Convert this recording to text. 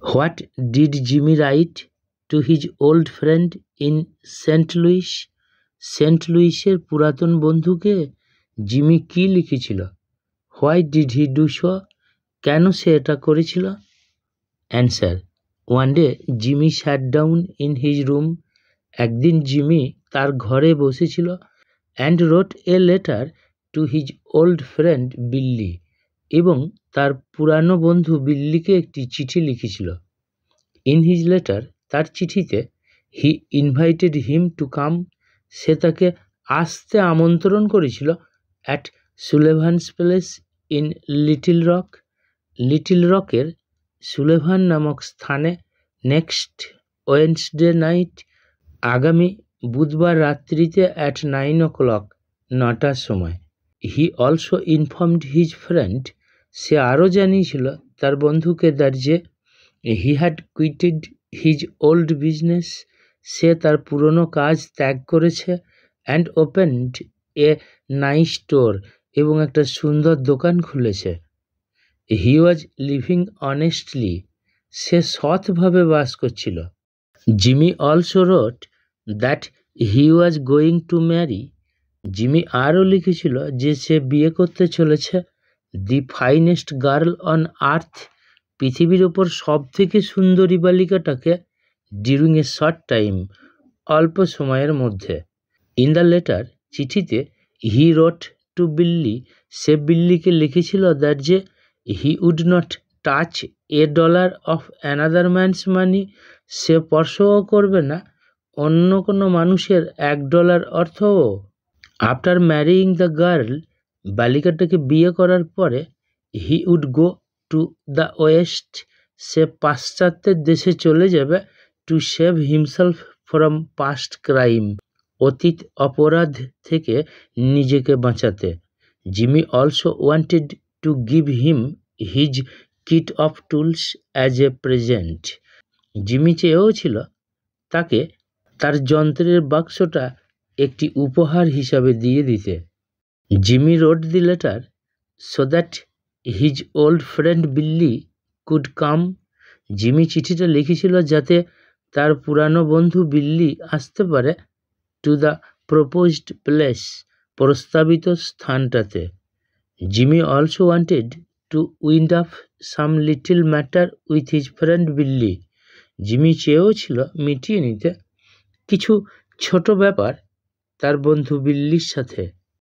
What did Jimmy write to his old friend in Saint Louis? Saint লুইসের পুরাতন বন্ধুকে Jimmy কি লিখেছিল? Why did he do so? কেন সে এটা করেছিল? Answer: one day Jimmy sat down in his room. একদিন জিমি তার ঘরে বসেছিল and wrote a letter to his old friend Billy, এবং তার পুরানো বন্ধু বিল্লিকে একটি চিঠি লিখেছিল। ইন হিজ লেটার, তার চিঠিতে, he invited him to come, সে তাকে আসতে আমন্ত্রণ করেছিল at Sullivan's place in Little Rock, Little রকের সুলেভান নামক স্থানে, নেক্সট ওয়েডনেসডে নাইট, আগামী বুধবার রাত্রিতে অ্যাট 9 o'clock, 9টার সময়। He also informed his friend, সে আরও জানিয়েছিল তার বন্ধুকে দ্যাট যে he had quitted his old business, সে তার পুরনো কাজ ত্যাগ করেছে, and opened a nice store, এবং একটা সুন্দর দোকান খুলেছে। হি ওয়াজ লিভিং অনেস্টলি, সে সৎভাবে বাস করছিল। Jimmy also wrote that he was going to marry, Jimmy আরও লিখেছিল যে সে বিয়ে করতে চলেছে the finest girl on earth, পৃথিবীর ওপর সব থেকে সুন্দরী বালিকাটাকে, ডিউরিং এ শর্ট টাইম, অল্প সময়ের মধ্যে। ইন দ্য লেটার, চিঠিতে, হি রোট টু বিল্লি, সে বিল্লিকে লিখেছিল দ্যাট যে he would not touch $1 of another man's money, সে স্পর্শও করবে না অন্য কোনো মানুষের $1 অর্থও। আফটার ম্যারিইং দ্য গার্ল, বালিকাটাকে বিয়ে করার পরে, he would go to the West, সে পাশ্চাত্যের দেশে চলে যাবে, to save himself from past crime, অতীত অপরাধ থেকে নিজেকে বাঁচাতে। Jimmy also wanted to give him his kit of tools as a present, Jimmy চেয়েও ছিল তাকে তার যন্ত্রের বাক্সটা একটি উপহার হিসাবে দিয়ে দিতে। Jimmy wrote the letter so that his old friend Billy could come, Jimmy চিঠিটা লিখেছিল যাতে তার পুরানো বন্ধু বিল্লি আসতে পারে, টু দ্য প্রপোজড প্লেস, প্রস্তাবিত স্থানটাতে। Jimmy also wanted to wind up some little matter with his friend Billy, Jimmy চেয়েও ছিল মিটিয়ে নিতে কিছু ছোট ব্যাপার তার বন্ধু বিল্লির সাথে।